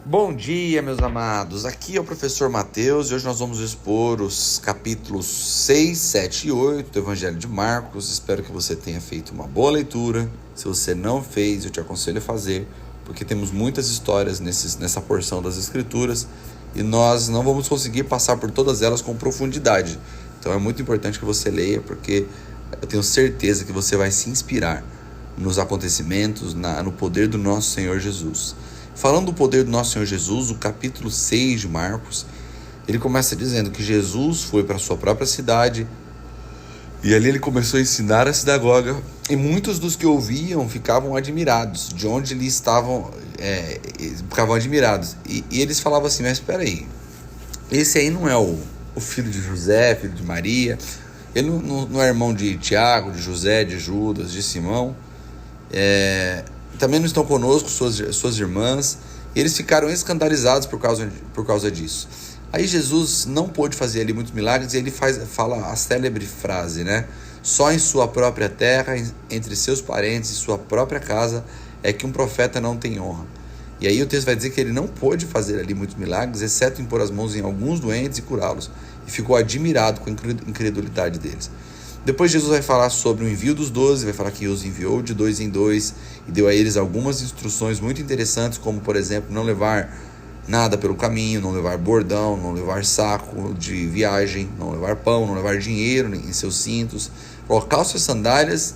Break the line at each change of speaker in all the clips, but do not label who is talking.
Bom dia, meus amados. Aqui é o professor Mateus e hoje nós vamos expor os capítulos 6, 7 e 8 do Evangelho de Marcos. Espero que você tenha feito uma boa leitura. Se você não fez, eu te aconselho a fazer, porque temos muitas histórias nessa porção das Escrituras e nós não vamos conseguir passar por todas elas com profundidade. Então é muito importante que você leia, porque eu tenho certeza que você vai se inspirar nos acontecimentos, no poder do nosso Senhor Jesus. Falando do poder do nosso Senhor Jesus, o capítulo 6 de Marcos, ele começa dizendo que Jesus foi para a sua própria cidade e ali ele começou a ensinar a sinagoga, e muitos dos que ouviam ficavam admirados de onde eles estavam, ficavam admirados, e eles falavam assim: mas espera aí, esse aí não é o filho de José, filho de Maria, ele não é irmão de Tiago, de José, de Judas, de Simão, também não estão conosco suas irmãs. E eles ficaram escandalizados por causa disso. Aí Jesus não pôde fazer ali muitos milagres e ele fala a célebre frase, né? Só em sua própria terra, entre seus parentes e sua própria casa, é que um profeta não tem honra. E aí o texto vai dizer que ele não pôde fazer ali muitos milagres, exceto impor as mãos em alguns doentes e curá-los. E ficou admirado com a incredulidade deles. Depois Jesus vai falar sobre o envio dos 12, vai falar que os enviou de 2 em 2 e deu a eles algumas instruções muito interessantes, como, por exemplo, não levar nada pelo caminho, não levar bordão, não levar saco de viagem, não levar pão, não levar dinheiro em seus cintos. Calce as sandálias,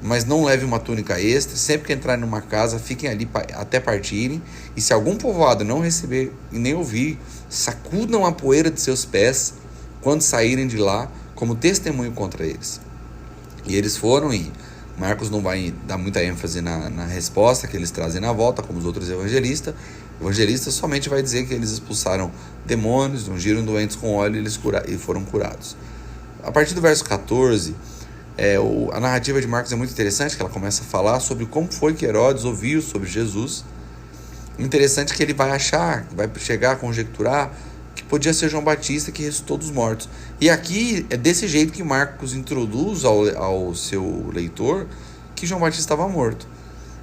mas não leve uma túnica extra. Sempre que entrarem numa casa, fiquem ali até partirem. E se algum povoado não receber e nem ouvir, sacudam a poeira de seus pés quando saírem de lá, como testemunho contra eles. E eles foram, e Marcos não vai dar muita ênfase na resposta que eles trazem na volta, como os outros evangelistas. O evangelista somente vai dizer que eles expulsaram demônios, ungiram doentes com óleo e foram curados. A partir do verso 14, a narrativa de Marcos é muito interessante, que ela começa a falar sobre como foi que Herodes ouviu sobre Jesus. Interessante que ele vai chegar a conjecturar que podia ser João Batista, que ressuscitou dos mortos. E aqui é desse jeito que Marcos introduz ao seu leitor que João Batista estava morto.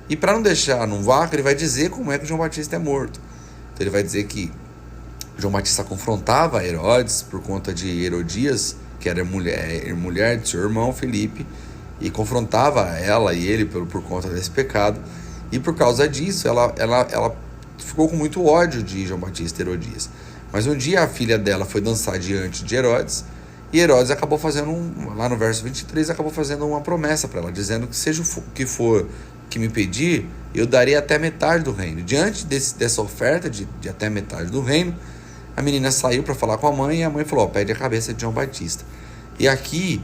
E para não deixar num vácuo, ele vai dizer como é que João Batista é morto. Então ele vai dizer que João Batista confrontava Herodes por conta de Herodias, que era mulher de seu irmão Felipe, e confrontava ela e ele por conta desse pecado. E por causa disso, ela ficou com muito ódio de João Batista e Herodias. Mas um dia a filha dela foi dançar diante de Herodes, e Herodes acabou fazendo, lá no verso 23, acabou fazendo uma promessa para ela, dizendo que seja o que for que me pedir, eu darei até metade do reino. Diante dessa oferta de até metade do reino, a menina saiu para falar com a mãe, e a mãe falou: pede a cabeça de João Batista. E aqui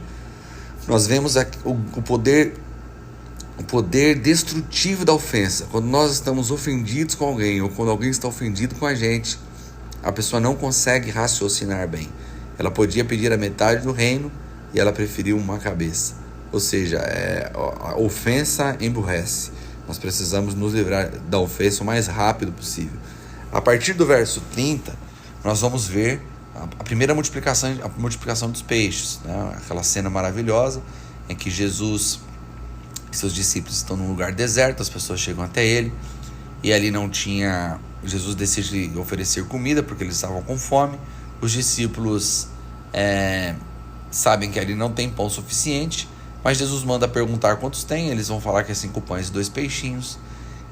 nós vemos o poder destrutivo da ofensa. Quando nós estamos ofendidos com alguém, ou quando alguém está ofendido com a gente, a pessoa não consegue raciocinar bem. Ela podia pedir a metade do reino e ela preferiu uma cabeça. Ou seja, a ofensa emburrece. Nós precisamos nos livrar da ofensa o mais rápido possível. A partir do verso 30, nós vamos ver a primeira multiplicação dos peixes, né? Aquela cena maravilhosa em que Jesus e seus discípulos estão num lugar deserto, as pessoas chegam até ele, e ali não tinha... Jesus decide oferecer comida porque eles estavam com fome. Os discípulos sabem que ali não tem pão suficiente, mas Jesus manda perguntar quantos tem. Eles vão falar que é 5 pães e 2 peixinhos,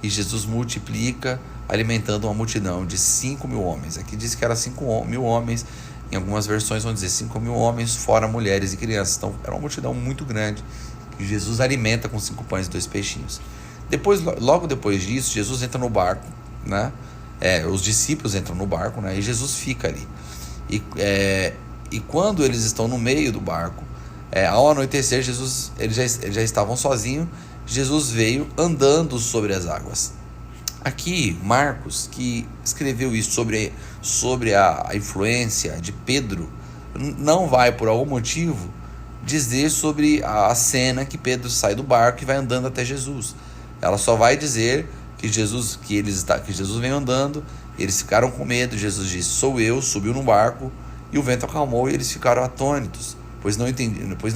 e Jesus multiplica, alimentando uma multidão de 5.000 homens. Aqui diz que era 5.000 homens, em algumas versões vão dizer 5.000 homens, fora mulheres e crianças. Então era uma multidão muito grande que Jesus alimenta com 5 pães e 2 peixinhos. Logo depois disso, Jesus entra no barco, né? Os discípulos entram no barco, né? E Jesus fica ali. E quando eles estão no meio do barco, ao anoitecer, eles já estavam sozinhos. Jesus veio andando sobre as águas. Aqui, Marcos, que escreveu isso sobre a influência de Pedro, não vai, por algum motivo, dizer sobre a cena que Pedro sai do barco e vai andando até Jesus. Ela só vai dizer que Jesus vem andando, eles ficaram com medo. Jesus disse: sou eu, subiu no barco, e o vento acalmou, e eles ficaram atônitos, pois não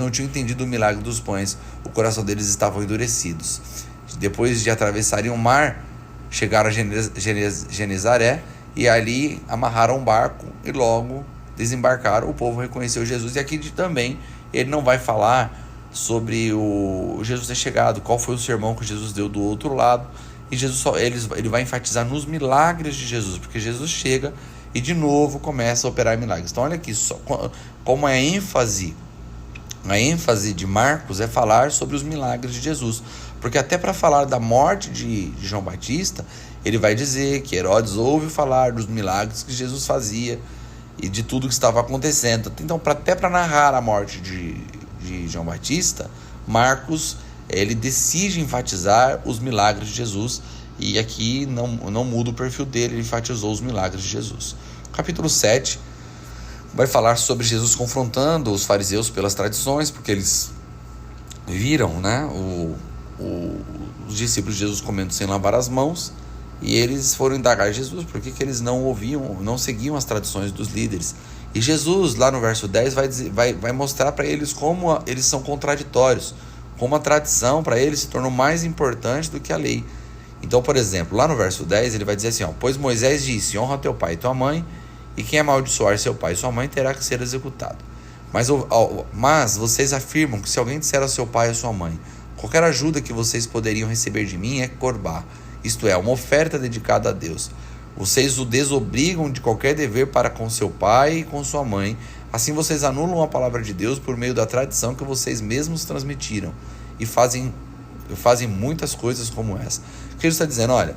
tinham entendido o milagre dos pães. O coração deles estava endurecidos. Depois de atravessarem o mar, chegaram a Genezaré e ali amarraram um barco e logo desembarcaram. O povo reconheceu Jesus, e aqui também ele não vai falar sobre o Jesus ter chegado, qual foi o sermão que Jesus deu do outro lado, e ele vai enfatizar nos milagres de Jesus, porque Jesus chega e de novo começa a operar milagres. Então olha aqui só como a ênfase de Marcos é falar sobre os milagres de Jesus, porque até para falar da morte de João Batista, ele vai dizer que Herodes ouve falar dos milagres que Jesus fazia e de tudo que estava acontecendo. Então, até para narrar a morte de João Batista, Marcos ele decide enfatizar os milagres de Jesus, e aqui não muda o perfil dele, ele enfatizou os milagres de Jesus. Capítulo 7 vai falar sobre Jesus confrontando os fariseus pelas tradições, porque eles viram, né, os discípulos de Jesus comendo sem lavar as mãos, e eles foram indagar Jesus por que eles não seguiam as tradições dos líderes. E Jesus, lá no verso 10, vai mostrar para eles como eles são contraditórios, como a tradição para eles se tornou mais importante do que a lei. Então, por exemplo, lá no verso 10, ele vai dizer assim, pois Moisés disse, honra teu pai e tua mãe, e quem amaldiçoar seu pai e sua mãe terá que ser executado. Mas vocês afirmam que se alguém disser a seu pai ou sua mãe, qualquer ajuda que vocês poderiam receber de mim é corbá, isto é, uma oferta dedicada a Deus. Vocês o desobrigam de qualquer dever para com seu pai e com sua mãe. Assim vocês anulam a palavra de Deus por meio da tradição que vocês mesmos transmitiram e fazem muitas coisas como essa. O que ele está dizendo? Olha,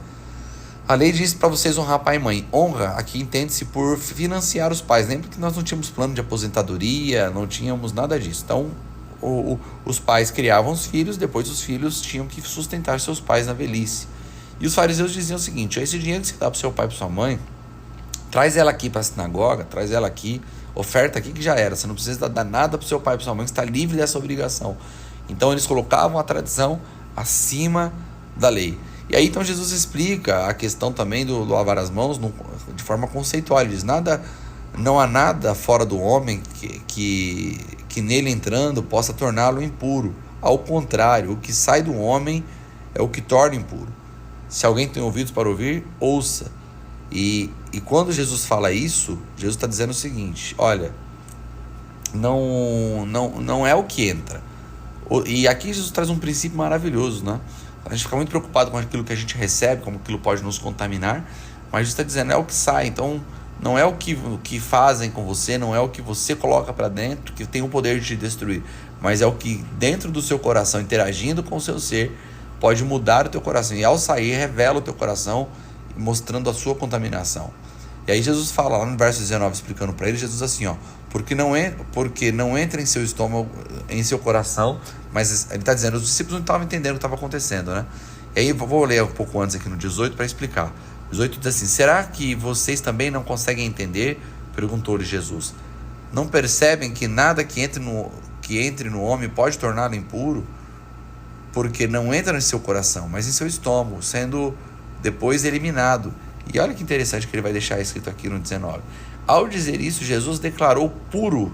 a lei diz para vocês honrar pai e mãe. Honra aqui entende-se por financiar os pais. Lembra que nós não tínhamos plano de aposentadoria, não tínhamos nada disso. Então, os pais criavam os filhos, depois os filhos tinham que sustentar seus pais na velhice. E os fariseus diziam o seguinte, esse dinheiro que você dá para o seu pai e para sua mãe, traz ela aqui para a sinagoga, traz ela aqui, oferta aqui que já era, você não precisa dar nada para o seu pai e para sua mãe, você está livre dessa obrigação. Então eles colocavam a tradição acima da lei. E aí então Jesus explica a questão também do lavar as mãos de forma conceitual. Ele diz, não há nada fora do homem que nele entrando possa torná-lo impuro. Ao contrário, o que sai do homem é o que torna impuro. Se alguém tem ouvidos para ouvir, ouça. E quando Jesus fala isso, Jesus está dizendo o seguinte, olha, não é o que entra. E aqui Jesus traz um princípio maravilhoso, né? A gente fica muito preocupado com aquilo que a gente recebe, como aquilo pode nos contaminar, mas Jesus está dizendo, é o que sai. Então, não é o que fazem com você, não é o que você coloca para dentro que tem o poder de te destruir, mas é o que dentro do seu coração, interagindo com o seu ser, pode mudar o teu coração, e ao sair revela o teu coração, mostrando a sua contaminação. E aí Jesus fala lá no verso 19, explicando para ele, Jesus assim, porque não entra em seu estômago, em seu coração, mas ele está dizendo, os discípulos não estavam entendendo o que estava acontecendo, né? E aí vou ler um pouco antes aqui no 18 para explicar. 18 diz assim, será que vocês também não conseguem entender? Perguntou-lhe Jesus. Não percebem que nada que entre no homem pode torná-lo impuro? Porque não entra em seu coração, mas em seu estômago, sendo depois eliminado. E olha que interessante que ele vai deixar escrito aqui no 19. Ao dizer isso, Jesus declarou puro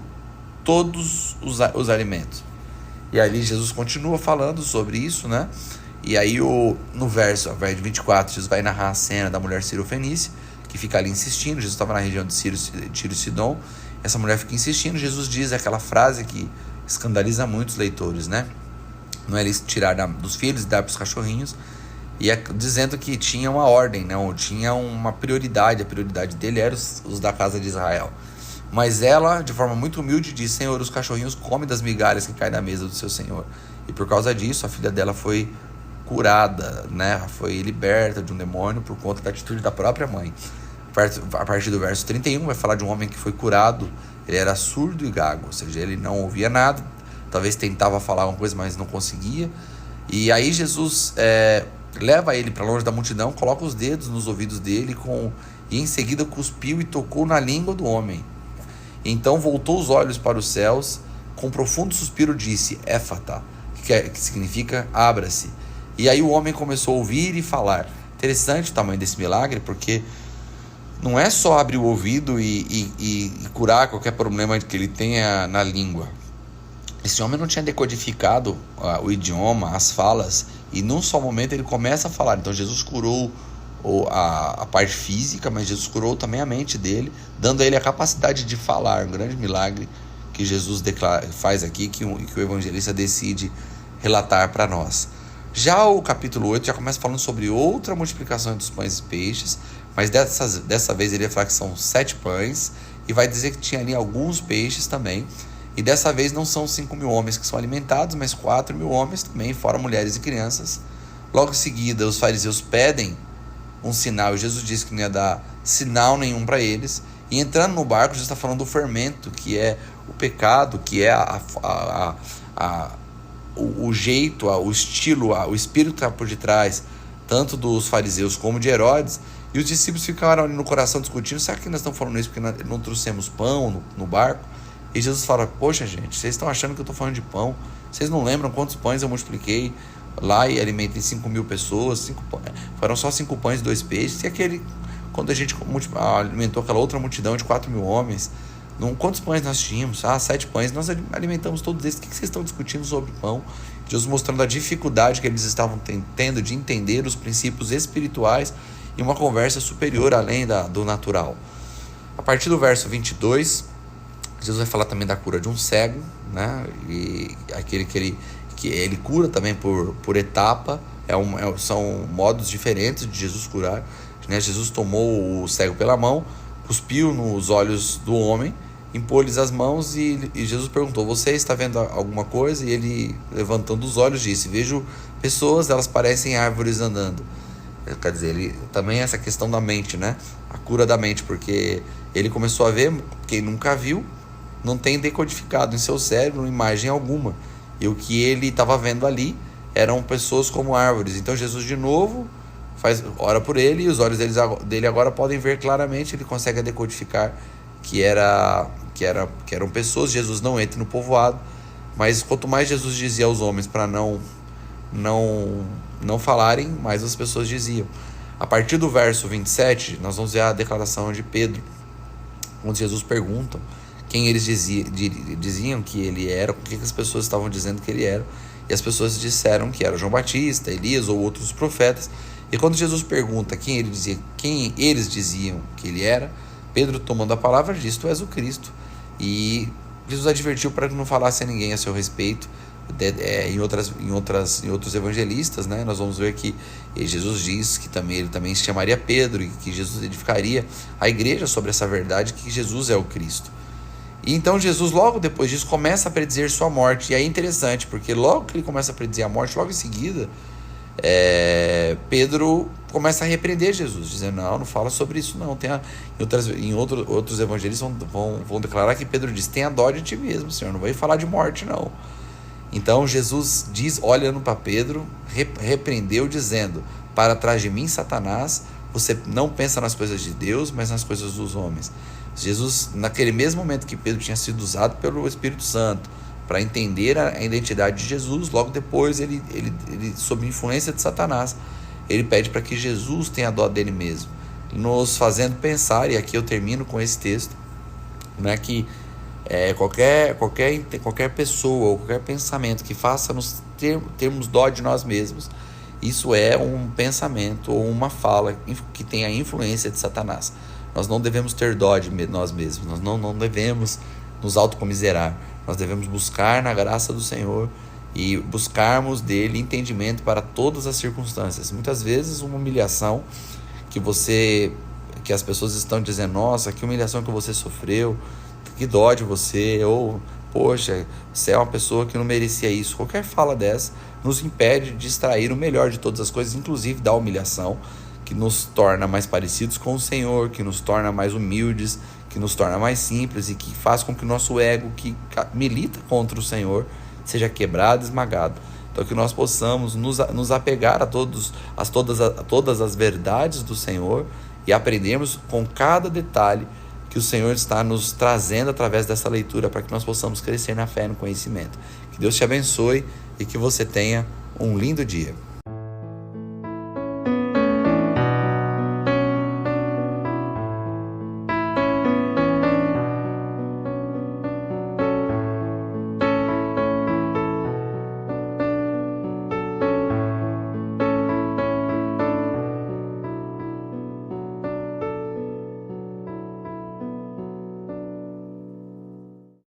todos os alimentos. E ali Jesus continua falando sobre isso, né? E aí no verso 24, Jesus vai narrar a cena da mulher Cirofenícia, que fica ali insistindo. Jesus estava na região de Tiro e Sidom. Essa mulher fica insistindo. Jesus diz aquela frase que escandaliza muitos leitores, né? Não é ele tirar dos filhos e dar para os cachorrinhos, e dizendo que tinha uma ordem, não, tinha uma prioridade, a prioridade dele era os da casa de Israel. Mas ela, de forma muito humilde, diz, Senhor, os cachorrinhos comem das migalhas que caem da mesa do seu Senhor. E por causa disso, a filha dela foi curada, né? Foi liberta de um demônio por conta da atitude da própria mãe. A partir do verso 31, vai falar de um homem que foi curado, ele era surdo e gago, ou seja, ele não ouvia nada, talvez tentava falar alguma coisa, mas não conseguia. E aí Jesus leva ele para longe da multidão, coloca os dedos nos ouvidos dele e em seguida cuspiu e tocou na língua do homem. Então voltou os olhos para os céus, com um profundo suspiro disse, Éfata, que significa abra-se. E aí o homem começou a ouvir e falar. Interessante o tamanho desse milagre, porque não é só abrir o ouvido e curar qualquer problema que ele tenha na língua. Esse homem não tinha decodificado o idioma, as falas, e num só momento ele começa a falar. Então Jesus curou a parte física, mas Jesus curou também a mente dele, dando a ele a capacidade de falar. Um grande milagre que Jesus faz aqui, que o evangelista decide relatar para nós. Já o capítulo 8 já começa falando sobre outra multiplicação dos pães e peixes, mas dessa vez ele vai falar que são 7 pães, e vai dizer que tinha ali alguns peixes também. E dessa vez não são 5.000 homens que são alimentados, mas 4.000 homens também, fora mulheres e crianças. Logo em seguida, os fariseus pedem um sinal, e Jesus disse que não ia dar sinal nenhum para eles. E entrando no barco, Jesus está falando do fermento, que é o pecado, que é o jeito, o estilo, o espírito que está por detrás, tanto dos fariseus como de Herodes. E os discípulos ficaram ali no coração discutindo: será que nós estamos falando isso porque não trouxemos pão no barco? E Jesus fala: poxa gente, vocês estão achando que eu estou falando de pão? Vocês não lembram quantos pães eu multipliquei lá e alimentei 5.000 pessoas? Foram só 5 pães e 2 peixes. E quando a gente alimentou aquela outra multidão de 4.000 homens, quantos pães nós tínhamos? 7 pães, nós alimentamos todos eles. O que vocês estão discutindo sobre pão? Jesus mostrando a dificuldade que eles estavam tendo de entender os princípios espirituais e uma conversa superior além do natural. A partir do verso 22, Jesus vai falar também da cura de um cego, né? E aquele que ele cura também por etapa. São modos diferentes de Jesus curar, né? Jesus tomou o cego pela mão, cuspiu nos olhos do homem, impôs-lhes as mãos e Jesus perguntou: você está vendo alguma coisa? E ele, levantando os olhos, disse: vejo pessoas, elas parecem árvores andando. Quer dizer, também essa questão da mente, né? A cura da mente, porque ele começou a ver, quem nunca viu, não tem decodificado em seu cérebro imagem alguma. E o que ele estava vendo ali eram pessoas como árvores. Então Jesus de novo ora por ele, e os olhos dele agora podem ver claramente. Ele consegue decodificar que eram pessoas. Jesus não entra no povoado, mas quanto mais Jesus dizia aos homens para não falarem, mais as pessoas diziam. A partir do verso 27, nós vamos ver a declaração de Pedro, onde Jesus pergunta quem eles diziam que ele era, o que as pessoas estavam dizendo que ele era. E as pessoas disseram que era João Batista, Elias ou outros profetas. E quando Jesus pergunta quem eles diziam que ele era, Pedro, tomando a palavra, diz: tu és o Cristo. E Jesus advertiu para que não falasse a ninguém a seu respeito. Em outros evangelistas, né, nós vamos ver que Jesus diz que ele também se chamaria Pedro, e que Jesus edificaria a igreja sobre essa verdade, que Jesus é o Cristo. E então Jesus, logo depois disso, começa a predizer sua morte. E aí é interessante, porque logo que ele começa a predizer a morte, logo em seguida, Pedro começa a repreender Jesus, dizendo: não fala sobre isso não. Outros evangelistas vão declarar que Pedro diz: tenha dó de ti mesmo, Senhor, não vai falar de morte não. Então Jesus diz, olhando para Pedro, repreendeu, dizendo: para trás de mim, Satanás, você não pensa nas coisas de Deus, mas nas coisas dos homens. Jesus, naquele mesmo momento que Pedro tinha sido usado pelo Espírito Santo para entender a identidade de Jesus, logo depois ele, sob influência de Satanás, ele pede para que Jesus tenha dó dele mesmo, nos fazendo pensar, e aqui eu termino com esse texto, né, que qualquer pessoa ou qualquer pensamento que faça nos termos dó de nós mesmos, isso é um pensamento ou uma fala que tem a influência de Satanás. Nós não devemos ter dó de nós mesmos, nós não devemos nos autocomiserar, nós devemos buscar na graça do Senhor e buscarmos dele entendimento para todas as circunstâncias. Muitas vezes uma humilhação que as pessoas estão dizendo: nossa, que humilhação que você sofreu, que dó de você, ou poxa, você é uma pessoa que não merecia isso. Qualquer fala dessa nos impede de extrair o melhor de todas as coisas, inclusive da humilhação, que nos torna mais parecidos com o Senhor, que nos torna mais humildes, que nos torna mais simples e que faz com que o nosso ego, que milita contra o Senhor, seja quebrado, esmagado. Então que nós possamos nos apegar a todas as verdades do Senhor e aprendermos com cada detalhe que o Senhor está nos trazendo através dessa leitura, para que nós possamos crescer na fé e no conhecimento. Que Deus te abençoe e que você tenha um lindo dia.